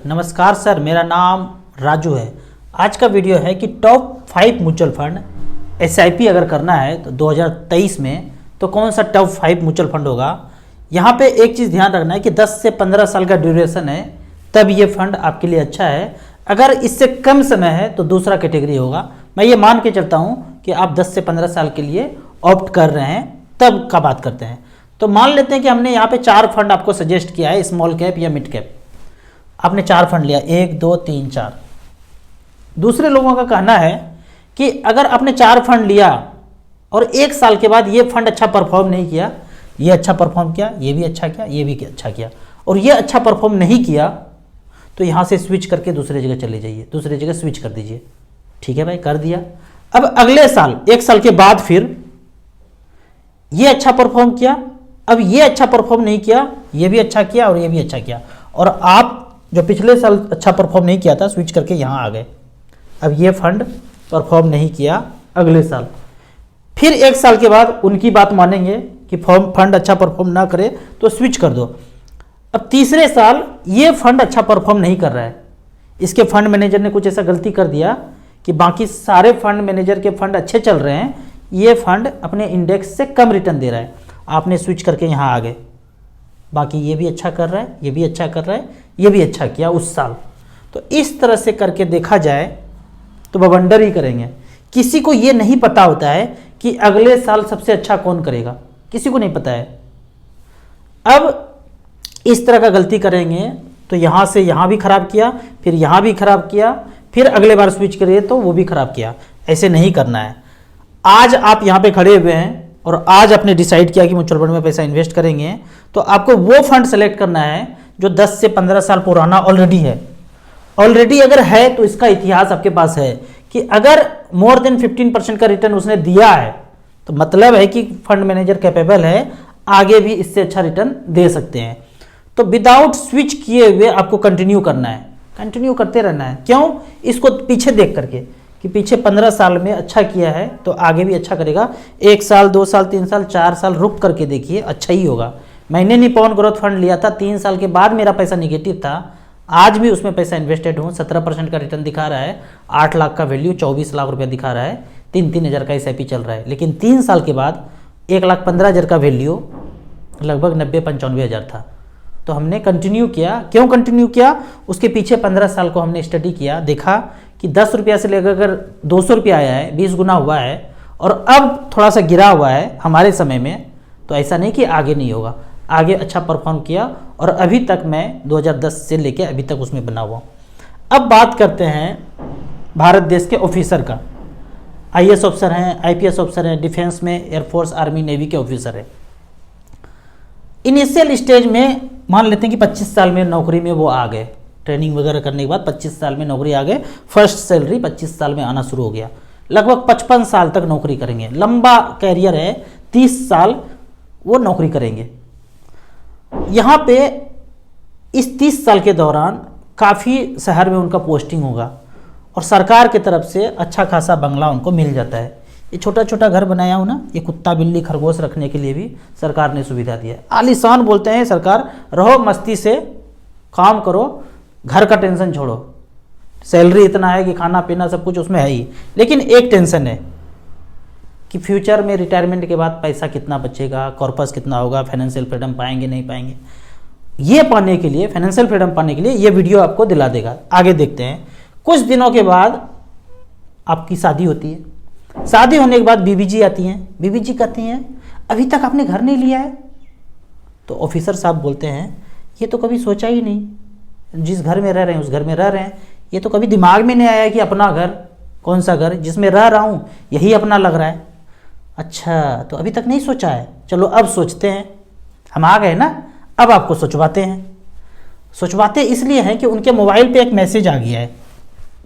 नमस्कार सर, मेरा नाम राजू है। आज का वीडियो है कि टॉप 5 म्यूचुअल फंड एसआईपी अगर करना है तो 2023 में तो कौन सा टॉप 5 म्यूचुअल फंड होगा। यहाँ पे एक चीज़ ध्यान रखना है कि 10 से 15 साल का ड्यूरेशन है तब ये फंड आपके लिए अच्छा है। अगर इससे कम समय है तो दूसरा कैटेगरी होगा। मैं ये मान के चलता हूँ कि आप 10 से 15 साल के लिए ऑप्ट कर रहे हैं तब का बात करते हैं। तो मान लेते हैं कि हमने यहाँ पे 4 फंड आपको सजेस्ट किया है, स्मॉल कैप या मिड कैप। आपने 4 फंड लिया, 1 2 3 4। दूसरे लोगों का कहना है कि अगर आपने 4 फंड लिया और 1 साल के बाद ये फंड अच्छा परफॉर्म नहीं किया, ये अच्छा परफॉर्म किया, ये भी अच्छा किया, ये भी अच्छा किया और ये अच्छा परफॉर्म नहीं किया, तो यहाँ से स्विच करके दूसरी जगह चले जाइए, दूसरी जगह स्विच कर दीजिए। ठीक है भाई, कर दिया। अब अगले साल 1 साल के बाद फिर ये अच्छा परफॉर्म किया, अब ये अच्छा परफॉर्म नहीं किया, ये भी अच्छा किया और ये भी अच्छा किया, और आप जो पिछले साल अच्छा परफॉर्म नहीं किया था स्विच करके यहाँ आ गए। अब ये फंड परफॉर्म नहीं किया, अगले साल फिर 1 साल के बाद उनकी बात मानेंगे कि फंड अच्छा परफॉर्म ना करे तो स्विच कर दो। अब तीसरे साल ये फंड अच्छा परफॉर्म नहीं कर रहा है, इसके फंड मैनेजर ने कुछ ऐसा गलती कर दिया कि बाकी सारे फंड मैनेजर के फंड अच्छे चल रहे हैं, ये फंड अपने इंडेक्स से कम रिटर्न दे रहा है, आपने स्विच करके यहाँ आ गए। बाकी ये भी अच्छा कर रहा है, ये भी अच्छा कर रहा है, ये भी अच्छा किया उस साल। तो इस तरह से करके देखा जाए तो बवंडर ही करेंगे। किसी को ये नहीं पता होता है कि अगले साल सबसे अच्छा कौन करेगा, किसी को नहीं पता है। अब इस तरह का गलती करेंगे तो यहाँ से यहाँ भी खराब किया, फिर यहाँ भी खराब किया, फिर अगले बार स्विच करिए तो वो भी खराब किया। ऐसे नहीं करना है। आज आप यहाँ पे खड़े हुए हैं और आज आपने डिसाइड किया कि म्यूचुअल फंड में पैसा इन्वेस्ट करेंगे, तो आपको वो फंड सेलेक्ट करना है जो 10 से 15 साल पुराना ऑलरेडी है। ऑलरेडी अगर है तो इसका इतिहास आपके पास है कि अगर मोर देन 15% का रिटर्न उसने दिया है तो मतलब है कि फंड मैनेजर कैपेबल है, आगे भी इससे अच्छा रिटर्न दे सकते हैं। तो विदाउट स्विच किए हुए आपको कंटिन्यू करना है, कंटिन्यू करते रहना है। क्यों? इसको पीछे देख करके कि पीछे 15 साल में अच्छा किया है तो आगे भी अच्छा करेगा। 1 साल 2 साल 3 साल 4 साल रुक करके देखिए, अच्छा ही होगा। मैंने निपॉन ग्रोथ फंड लिया था, 3 साल के बाद मेरा पैसा निगेटिव था, आज भी उसमें पैसा इन्वेस्टेड हूँ, 17% का रिटर्न दिखा रहा है, 8 लाख का वैल्यू 24 लाख रुपया दिखा रहा है, 3-3 हज़ार का एसआईपी चल रहा है। लेकिन 3 साल के बाद 1,15,000 का वैल्यू लगभग 90-95 हज़ार था। तो हमने कंटिन्यू किया। क्यों कंटिन्यू किया? उसके पीछे 15 साल को हमने स्टडी किया, देखा कि 10 रुपया से लेकर अगर 200 रुपया आया है, 20 गुना हुआ है, और अब थोड़ा सा गिरा हुआ है हमारे समय में, तो ऐसा नहीं कि आगे नहीं होगा, आगे अच्छा परफॉर्म किया और अभी तक मैं 2010 से लेके अभी तक उसमें बना हुआ। अब बात करते हैं भारत देश के ऑफिसर का। आईएएस ऑफिसर हैं, आईपीएस ऑफिसर हैं, डिफेंस में एयरफोर्स आर्मी नेवी के ऑफिसर हैं। इनिशियल स्टेज में मान लेते हैं कि 25 साल में नौकरी में वो आ गए, ट्रेनिंग वगैरह करने के बाद 25 साल में नौकरी आ गए, फर्स्ट सैलरी 25 साल में आना शुरू हो गया, लगभग 55 साल तक नौकरी करेंगे। लंबा कैरियर है, 30 साल वो नौकरी करेंगे। यहाँ पे इस 30 साल के दौरान काफ़ी शहर में उनका पोस्टिंग होगा और सरकार की तरफ से अच्छा खासा बंगला उनको मिल जाता है। ये छोटा छोटा घर बनाया हूँ ना, ये कुत्ता बिल्ली खरगोश रखने के लिए भी सरकार ने सुविधा दिया है। आलीशान बोलते हैं सरकार, रहो मस्ती से, काम करो, घर का टेंशन छोड़ो। सैलरी इतना है कि खाना पीना सब कुछ उसमें है ही, लेकिन एक टेंशन है कि फ्यूचर में रिटायरमेंट के बाद पैसा कितना बचेगा, कॉर्पस कितना होगा, फाइनेंशियल फ्रीडम पाएंगे नहीं पाएंगे। ये पाने के लिए, फाइनेंशियल फ्रीडम पाने के लिए ये वीडियो आपको दिला देगा। आगे देखते हैं। कुछ दिनों के बाद आपकी शादी होती है। शादी होने के बाद बीबी जी आती हैं, बीबी जी कहती हैं अभी तक आपने घर नहीं लिया है। तो ऑफिसर साहब बोलते हैं ये तो कभी सोचा ही नहीं, जिस घर में रह रहे हैं उस घर में रह रहे हैं, ये तो कभी दिमाग में नहीं आया कि अपना घर, कौन सा घर, जिसमें रह रहा हूँ यही अपना लग रहा है। अच्छा, तो अभी तक नहीं सोचा है, चलो अब सोचते हैं, हम आ गए ना, अब आपको सोचवाते हैं। सोचवाते इसलिए हैं कि उनके मोबाइल पे एक मैसेज आ गया है,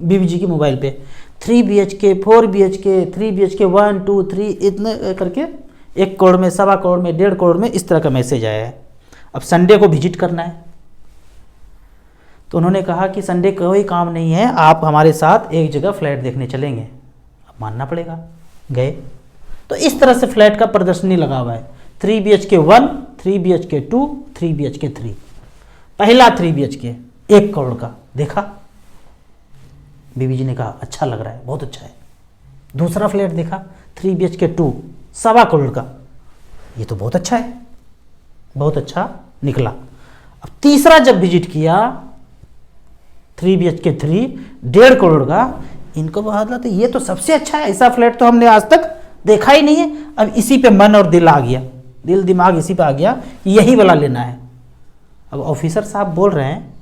बीबी जी की मोबाइल पे, 3 BHK 4 BHK 3 BHK 1 2 3 इतने करके 1 करोड़ में, 1.25 करोड़ में, 1.5 करोड़ में, इस तरह का मैसेज आया है। अब संडे को विजिट करना है, तो उन्होंने कहा कि संडे कोई काम नहीं है, आप हमारे साथ एक जगह फ्लैट देखने चलेंगे। अब मानना पड़ेगा, गए। तो इस तरह से फ्लैट का प्रदर्शनी लगा हुआ है, 3 BHK 1 3 BHK 2 3 BHK 3। पहला 3 BHK 1 करोड़ का देखा, बीबी जी ने कहा अच्छा लग रहा है, बहुत अच्छा है। दूसरा फ्लैट देखा 3 BHK 2 सवा करोड़ का, ये तो बहुत अच्छा है, बहुत अच्छा निकला। अब तीसरा जब विजिट किया 3 BHK 3 1.5 करोड़ का, इनको बोला तो ये तो सबसे अच्छा है, ऐसा फ्लैट तो हमने आज तक देखा ही नहीं है। अब इसी पे मन और दिल आ गया, दिल दिमाग इसी पे आ गया कि यही वाला लेना है। अब ऑफिसर साहब बोल रहे हैं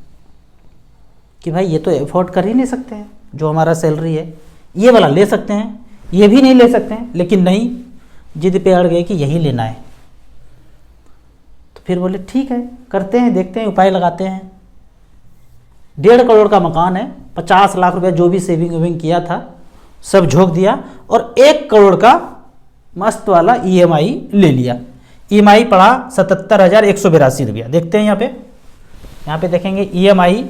कि भाई ये तो एफोर्ड कर ही नहीं सकते हैं, जो हमारा सैलरी है, ये वाला ले सकते हैं, ये भी नहीं ले सकते हैं। लेकिन नहीं, जिद पे अड़ गए कि यही लेना है। तो फिर बोले ठीक है, करते हैं, देखते हैं, उपाय लगाते हैं। 1.5 करोड़ का मकान है, 50 लाख रुपया जो भी सेविंग वेविंग किया था सब झोंक दिया और 1 करोड़ का मस्त वाला EMI ले लिया। EMI पड़ा 77,182 रुपया। देखते हैं यहाँ पे देखेंगे EMI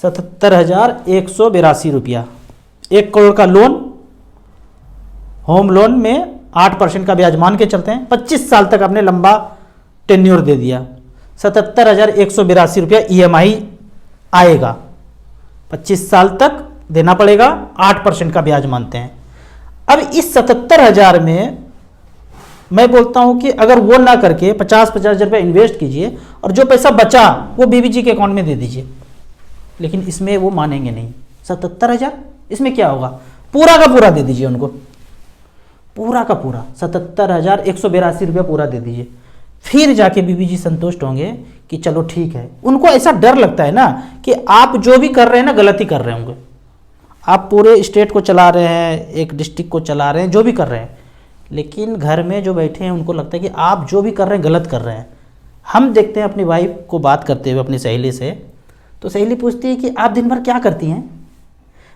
77,182 रुपया। 1 करोड़ का लोन, होम लोन में 8% का ब्याज मान के चलते हैं, 25 साल तक आपने लंबा टेन्योर दे दिया, 77,182 रुपया EMI आएगा, 25 साल तक देना पड़ेगा, 8% का ब्याज मानते हैं। अब इस 77,000 में मैं बोलता हूं कि अगर वो ना करके 50,000 रुपये इन्वेस्ट कीजिए और जो पैसा बचा वो बीबी जी के अकाउंट में दे दीजिए। लेकिन इसमें वो मानेंगे नहीं। 77,000 इसमें क्या होगा, पूरा का पूरा दे दीजिए उनको, पूरा का पूरा 77,182 रुपया पूरा दे दीजिए। फिर जाके बीबी जी संतुष्ट होंगे कि चलो ठीक है। उनको ऐसा डर लगता है ना कि आप जो भी कर रहे हैं ना गलत ही कर रहे होंगे। आप पूरे स्टेट को चला रहे हैं, एक डिस्ट्रिक्ट को चला रहे हैं, जो भी कर रहे हैं, लेकिन घर में जो बैठे हैं उनको लगता है कि आप जो भी कर रहे हैं गलत कर रहे हैं। हम देखते हैं अपनी वाइफ को बात करते हुए अपनी सहेली से, तो सहेली पूछती है कि आप दिन भर क्या करती हैं?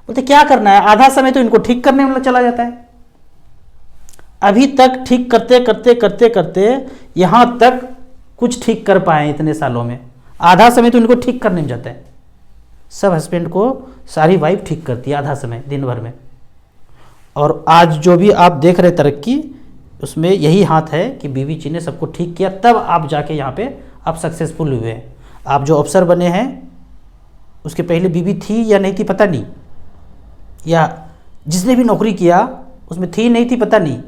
बोलते क्या करना है, आधा समय तो इनको ठीक करने में चला जाता है। अभी तक ठीक करते करते करते करते यहाँ तक कुछ ठीक कर पाए इतने सालों में, आधा समय तो इनको ठीक करने में जाता है। सब हस्बैंड को सारी वाइफ ठीक करती है आधा समय दिन भर में। और आज जो भी आप देख रहे तरक्की, उसमें यही हाथ है कि बीवी जी ने सबको ठीक किया, तब आप जाके यहाँ पे आप सक्सेसफुल हुए हैं। आप जो अफसर बने हैं उसके पहले बीवी थी या नहीं थी पता नहीं, या जिसने भी नौकरी किया उसमें थी नहीं थी पता नहीं,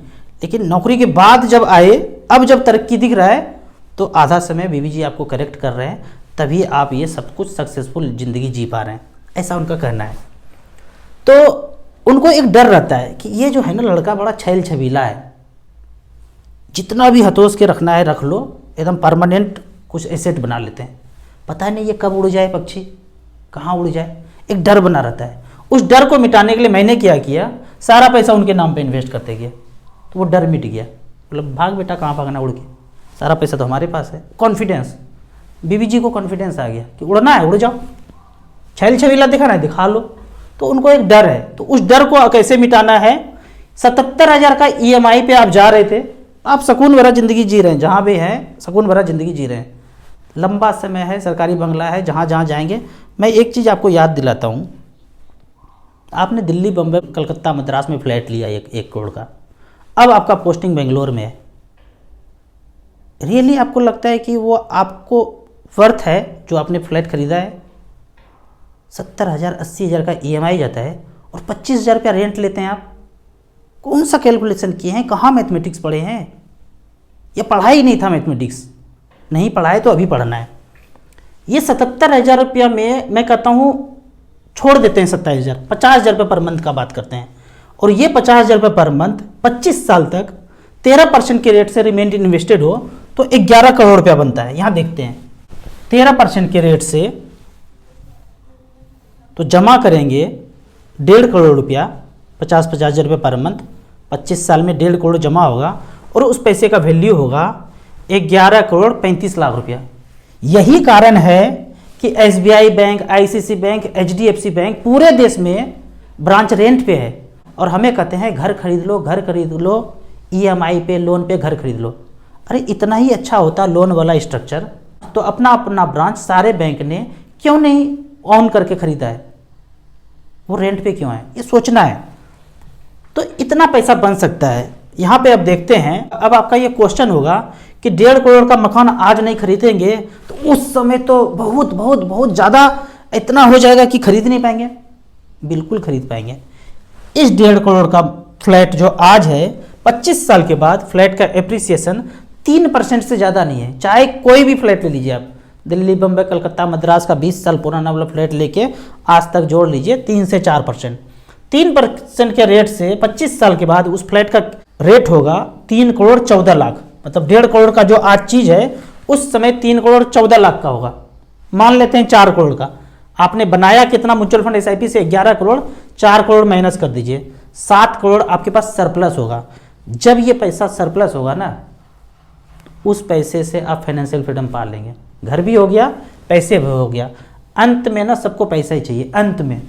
लेकिन नौकरी के बाद जब आए, अब जब तरक्की दिख रहा है तो आधा समय बीवी जी आपको करेक्ट कर रहे हैं, तभी आप ये सब कुछ सक्सेसफुल ज़िंदगी जी पा रहे हैं, ऐसा उनका कहना है। तो उनको एक डर रहता है कि ये जो है ना लड़का बड़ा छैल छबीला है, जितना भी हतोस के रखना है रख लो, एकदम परमानेंट कुछ एसेट बना लेते हैं, पता नहीं ये कब उड़ जाए पक्षी, कहाँ उड़ जाए, एक डर बना रहता है। उस डर को मिटाने के लिए मैंने क्या किया, सारा पैसा उनके नाम पे इन्वेस्ट करते गया, तो वो डर मिट गया। मतलब भाग बेटा कहाँ भागना उड़ के, सारा पैसा तो हमारे पास है। कॉन्फिडेंस, बीवी जी को कॉन्फिडेंस आ गया कि उड़ना है उड़ जाओ, छैल छबीला दिखाना है दिखा लो। तो उनको एक डर है, तो उस डर को कैसे मिटाना है। 77,000 का EMI पे आप जा रहे थे, आप सुकून भरा ज़िंदगी जी रहे हैं, जहाँ भी हैं सुकून भरा ज़िंदगी जी रहे हैं, लंबा समय है, सरकारी बंगला है, जहाँ जहाँ जाएंगे। मैं एक चीज़ आपको याद दिलाता हूँ, आपने दिल्ली, बम्बई, कलकत्ता, मद्रास में फ्लैट लिया 1 करोड़ का, अब आपका पोस्टिंग बेंगलोर में है। रियली आपको लगता है कि वो आपको वर्थ है जो आपने फ्लैट खरीदा है? 70,000 80,000 का EMI जाता है और 25,000 रुपया रेंट लेते हैं आप। कौन सा कैलकुलेशन किए हैं, कहाँ मैथमेटिक्स पढ़े हैं? ये पढ़ाई नहीं था मैथमेटिक्स, नहीं पढ़ाए तो अभी पढ़ना है। ये 77,000 रुपया में मैं कहता हूँ छोड़ देते हैं 27,000, 50,000 रुपये पर मंथ का बात करते हैं। और ये 50,000 रुपये पर मंथ 25 साल तक 13% के रेट से रिमेंड इन्वेस्टेड हो तो 11 करोड़ रुपया बनता है। यहाँ देखते हैं 13% के रेट से तो जमा करेंगे 1.5 करोड़ रुपया, 50,000 रुपये पर मंथ, 25 साल में 1.5 करोड़ जमा होगा और उस पैसे का वैल्यू होगा 11 करोड़ 35 लाख रुपया। यही कारण है कि SBI bank, ICICI bank, HDFC bank पूरे देश में ब्रांच रेंट पे है और हमें कहते हैं घर खरीद लो, घर खरीद लो, EMI पे, लोन पे घर खरीद लो। अरे इतना ही अच्छा होता लोन वाला स्ट्रक्चर तो अपना अपना ब्रांच सारे बैंक ने क्यों नहीं ऑन करके खरीदा है, वो रेंट पे क्यों है, ये सोचना है। तो इतना पैसा बन सकता है। यहाँ पे अब देखते हैं, अब आपका ये क्वेश्चन होगा कि 1.5 करोड़ का मकान आज नहीं खरीदेंगे तो उस समय तो बहुत बहुत बहुत ज़्यादा इतना हो जाएगा कि खरीद नहीं पाएंगे? बिल्कुल खरीद पाएंगे। इस 1.5 करोड़ का फ्लैट जो आज है, 25 साल के बाद फ्लैट का एप्रिसिएशन 3% से ज़्यादा नहीं है। चाहे कोई भी फ्लैट ले लीजिए आप, दिल्ली, बम्बई, कलकत्ता, मद्रास का 20 साल पुराना वाला फ्लैट लेके आज तक जोड़ लीजिए, 3 से 4%। 3% के रेट से 25 साल के बाद उस फ्लैट का रेट होगा 3 करोड़ 14 लाख। मतलब 1.5 करोड़ का जो आज चीज़ है उस समय 3 करोड़ 14 लाख का होगा। मान लेते हैं 4 करोड़ का। आपने बनाया कितना म्यूचुअल फंड एसआईपी से? 11 करोड़। 4 करोड़ माइनस कर दीजिए, 7 करोड़ आपके पास सरप्लस होगा। जब ये पैसा सरप्लस होगा ना, उस पैसे से आप फाइनेंशियल फ्रीडम पा लेंगे। घर भी हो गया, पैसे भी हो गया। अंत में ना सबको पैसा ही चाहिए। अंत में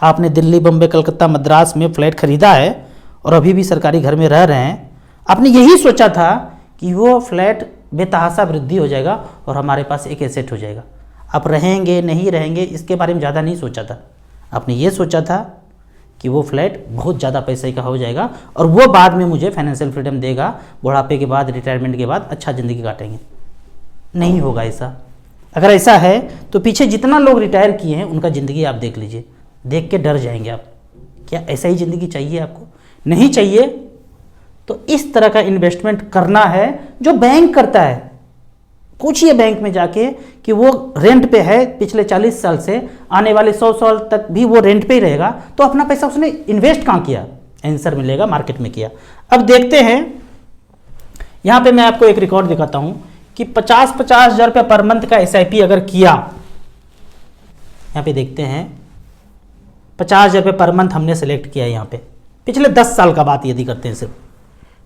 आपने दिल्ली, बम्बई, कलकत्ता, मद्रास में फ्लैट खरीदा है और अभी भी सरकारी घर में रह रहे हैं। आपने यही सोचा था कि वो फ्लैट बेतहाशा वृद्धि हो जाएगा और हमारे पास एक एसेट हो जाएगा। आप रहेंगे नहीं रहेंगे इसके बारे में ज़्यादा नहीं सोचा था। आपने ये सोचा था कि वो फ्लैट बहुत ज़्यादा पैसे का हो जाएगा और वो बाद में मुझे फाइनेंशियल फ्रीडम देगा, बुढ़ापे के बाद, रिटायरमेंट के बाद अच्छा ज़िंदगी काटेंगे। नहीं होगा ऐसा। अगर ऐसा है तो पीछे जितना लोग रिटायर किए हैं उनका ज़िंदगी आप देख लीजिए, देख के डर जाएंगे आप। क्या ऐसा ही ज़िंदगी चाहिए आपको? नहीं चाहिए तो इस तरह का इन्वेस्टमेंट करना है जो बैंक करता है। पूछिए बैंक में जाके कि वो रेंट पे है पिछले 40 साल से, आने वाले 100 साल तक भी वो रेंट पे ही रहेगा, तो अपना पैसा उसने इन्वेस्ट कहाँ किया? आंसर मिलेगा मार्केट में किया। अब देखते हैं, यहाँ पे मैं आपको एक रिकॉर्ड दिखाता हूँ कि 50-50 हज़ार रुपया पर मंथ का एसआईपी अगर किया, यहाँ पे देखते हैं 50 हज़ार रुपये पर मंथ हमने सेलेक्ट किया है। यहाँ पे पिछले 10 साल का बात यदि करते हैं सिर्फ,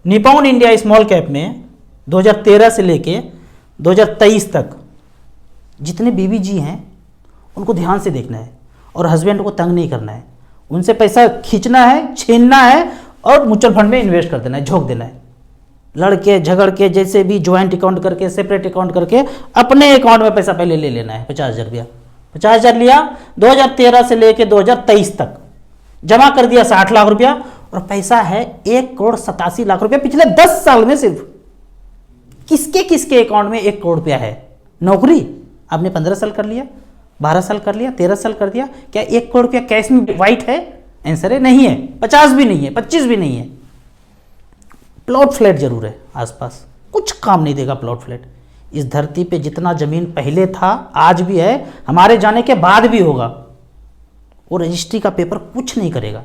निपॉन इंडिया स्मॉल कैप में 2013 से लेके 2023 तक जितने बीबीजी हैं उनको ध्यान से देखना है और हस्बैंड को तंग नहीं करना है। उनसे पैसा खींचना है, छीनना है और म्यूचुअल फंड में इन्वेस्ट कर देना है, झोंक देना है। लड़के झगड़ के जैसे भी ज्वाइंट अकाउंट करके, सेपरेट अकाउंट करके अपने अकाउंट में पैसा पहले ले लेना है। 50 हज़ार रुपया, 50 हज़ार लिया, 2013 से लेके 2023 तक जमा कर दिया 60 लाख रुपया और पैसा है 1 करोड़ 87 लाख रुपया पिछले 10 साल में। सिर्फ किसके किसके अकाउंट में 1 करोड़ रुपया है? नौकरी आपने 15 साल कर लिया, 12 साल कर लिया, 13 साल कर दिया, क्या 1 करोड़ रुपया कैश में वाइट है? आंसर है नहीं है। 50 भी नहीं है, 25 भी नहीं है। प्लॉट फ्लैट जरूर है आसपास, कुछ काम नहीं देगा प्लॉट फ्लैट। इस धरती पे जितना जमीन पहले था, आज भी है, हमारे जाने के बाद भी होगा। वो रजिस्ट्री का पेपर कुछ नहीं करेगा।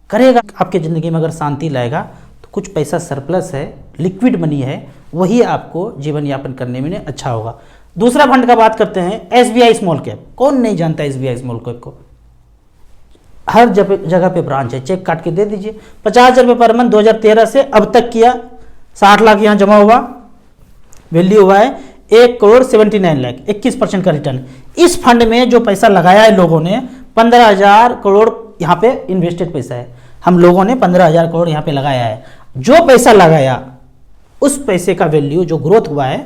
करेगा आपके ज़िंदगी में अगर शांति लाएगा तो कुछ पैसा सरप्लस है, लिक्विड मनी है, वही आपको जीवन यापन करने में अच्छा होगा। दूसरा फंड का बात करते हैं, एसबीआई स्मॉल कैप। कौन नहीं जानता एसबीआई स्मॉल कैप को? हर जगह पे ब्रांच है, चेक काट के दे दीजिए। 50 हज़ार रुपये पर मंथ 2013 से अब तक किया, 60 लाख यहाँ जमा हुआ, वैल्यू हुआ है 1 करोड़ 79 लाख, 21% का रिटर्न। इस फंड में जो पैसा लगाया है लोगों ने, 15,000 करोड़ यहाँ पे इन्वेस्टेड पैसा है। हम लोगों ने 15,000 करोड़ यहाँ पे लगाया है। जो पैसा लगाया उस पैसे का वैल्यू जो ग्रोथ हुआ है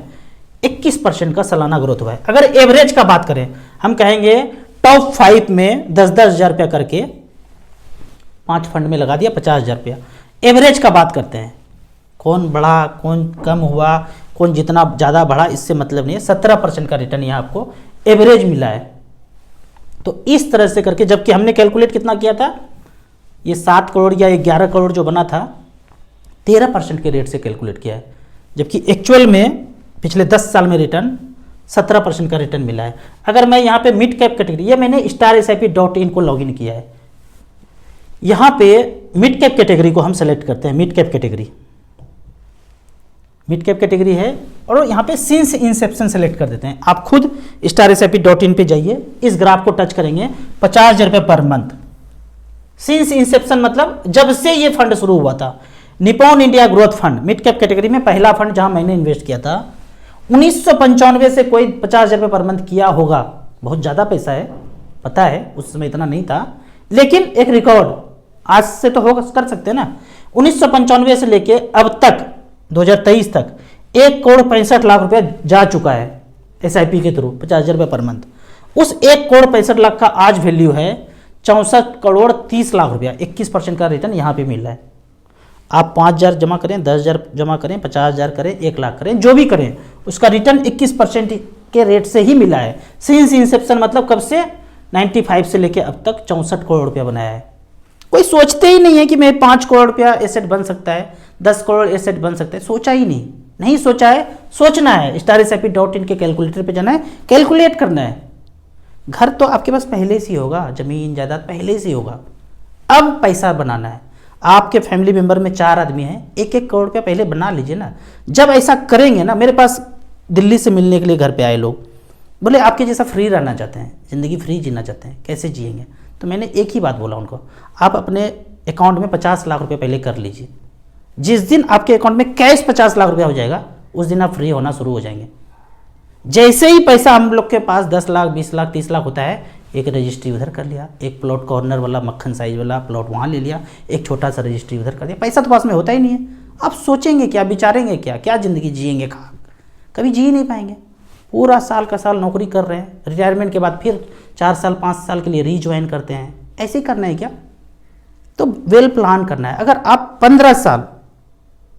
21% का सालाना ग्रोथ हुआ है। अगर एवरेज का बात करें, हम कहेंगे टॉप 5 में 10-10 हज़ार रुपया करके 5 फंड में लगा दिया 50 हज़ार रुपया। एवरेज का बात करते हैं, कौन बढ़ा कौन कम हुआ, कौन जितना ज़्यादा बढ़ा, इससे मतलब नहीं है। 17% का रिटर्न यहाँ आपको एवरेज मिला है। तो इस तरह से करके, जबकि हमने कैलकुलेट कितना किया था, ये 7 करोड़ या 11 करोड़ जो बना था 13% के रेट से कैलकुलेट किया है, जबकि एक्चुअल में पिछले 10 साल में रिटर्न 17% का रिटर्न मिला है। अगर मैं यहाँ पे मिड कैप कैटेगरी, ये मैंने StarSIP.in को लॉगिन किया है, यहाँ पे मिड कैप कैटेगरी को हम सेलेक्ट करते हैं। मिड कैप कैटेगरी है और यहाँ पे सिंस इंसेप्शन सेलेक्ट कर देते हैं। आप खुद StarSIP.in पे जाइए, इस ग्राफ को टच करेंगे, 50 हज़ार रुपये पर मंथ। सिंस इंसेप्शन मतलब जब से ये फंड शुरू हुआ था। Nippon India growth fund mid cap category में पहला फंड जहां मैंने इन्वेस्ट किया था, 1995 से कोई 50 हज़ार रुपये पर मंथ किया होगा। बहुत ज़्यादा पैसा है, पता है, उस समय इतना नहीं था, लेकिन एक रिकॉर्ड आज से तो होगा, कर सकते हैं ना। 1995 से लेके अब तक 2023 तक 1 करोड़ 65 लाख रुपया जा चुका है SIP के थ्रू, 50 हज़ार रुपये पर मंथ। उस 1 करोड़ 65 लाख का आज वैल्यू है 64 करोड़ 30 लाख रुपया, 21% का रिटर्न यहाँ पे मिल रहा है। आप 5,000 जमा करें, 10,000 जमा करें, 50,000 करें, 1 लाख करें, जो भी करें, उसका रिटर्न 21% के रेट से ही मिला है। सिंस इंसेप्शन, मतलब कब से, 95 से लेके अब तक 64 करोड़ रुपया बनाया है। कोई सोचते ही नहीं है कि मैं 5 करोड़ रुपया एसेट बन सकता है, 10 करोड़ एसेट बन सकता है, सोचा ही नहीं सोचा है, सोचना है। StarSIP.in के कैलकुलेटर पे जाना है, कैलकुलेट करना है। घर तो आपके पास पहले से ही होगा, जमीन जायदाद पहले से ही होगा, अब पैसा बनाना है। आपके फैमिली मेंबर में 4 आदमी हैं, 1-1 करोड़ रुपया पहले बना लीजिए ना। जब ऐसा करेंगे ना, मेरे पास दिल्ली से मिलने के लिए घर पे आए लोग, बोले आपके जैसा फ्री रहना चाहते हैं, ज़िंदगी फ्री जीना चाहते हैं, कैसे जिएंगे? तो मैंने एक ही बात बोला उनको, आप अपने अकाउंट में 50 लाख रुपये पहले कर लीजिए। जिस दिन आपके अकाउंट में कैश 50 लाख रुपया हो जाएगा, उस दिन आप फ्री होना शुरू हो जाएंगे। जैसे ही पैसा हम लोग के पास 10 लाख, 20 लाख, 30 लाख होता है, एक रजिस्ट्री उधर कर लिया, एक प्लॉट कॉर्नर वाला मक्खन साइज वाला प्लॉट वहाँ ले लिया, एक छोटा सा रजिस्ट्री उधर कर दिया। पैसा तो पास में होता ही नहीं है। आप सोचेंगे क्या, विचारेंगे क्या, क्या ज़िंदगी जिएंगे? कभी जी नहीं पाएंगे। पूरा साल का साल नौकरी कर रहे हैं, रिटायरमेंट के बाद फिर 4 साल 5 साल के लिए रीज्वाइन करते हैं, ऐसे ही करना है क्या? तो वेल प्लान करना है। अगर आप 15 साल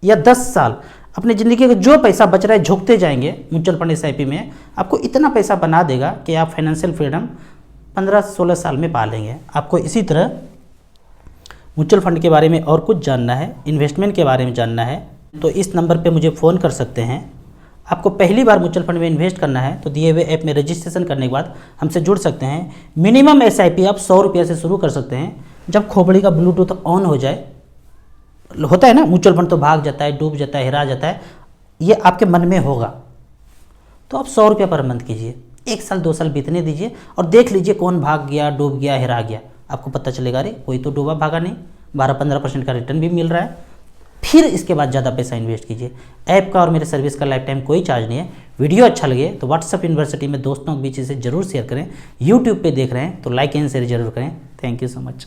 या 10 साल अपनी ज़िंदगी का जो पैसा बच रहा है झोंकते जाएंगे म्यूचुअल फंड SIP में, आपको इतना पैसा बना देगा कि आप फाइनेंशियल फ्रीडम 15-16 साल में पा लेंगे। आपको इसी तरह म्यूचुअल फंड के बारे में और कुछ जानना है, इन्वेस्टमेंट के बारे में जानना है, तो इस नंबर पे मुझे फ़ोन कर सकते हैं। आपको पहली बार म्यूचुअल फंड में इन्वेस्ट करना है तो दिए हुए ऐप में रजिस्ट्रेशन करने के बाद हमसे जुड़ सकते हैं। मिनिमम SIP आप 100 रुपये से शुरू कर सकते हैं। जब खोपड़ी का ब्लूटूथ ऑन हो जाए, होता है ना, म्यूचुअल फंड तो भाग जाता है, डूब जाता है, हिरा जाता है, ये आपके मन में होगा, तो आप 100 रुपये पर मंथ कीजिए। 1 साल 2 साल बीतने दीजिए और देख लीजिए कौन भाग गया, डूब गया, हिरा गया। आपको पता चलेगा, अरे कोई तो डूबा भागा नहीं, 12-15% का रिटर्न भी मिल रहा है। फिर इसके बाद ज़्यादा पैसा इन्वेस्ट कीजिए। ऐप का और मेरे सर्विस का लाइफ टाइम कोई चार्ज नहीं है। वीडियो अच्छा लगे तो व्हाट्सएप यूनिवर्सिटी में दोस्तों के बीच इसे जरूर शेयर करें। यूट्यूब पे देख रहे हैं तो लाइक एंड शेयर जरूर करें। Thank you so much.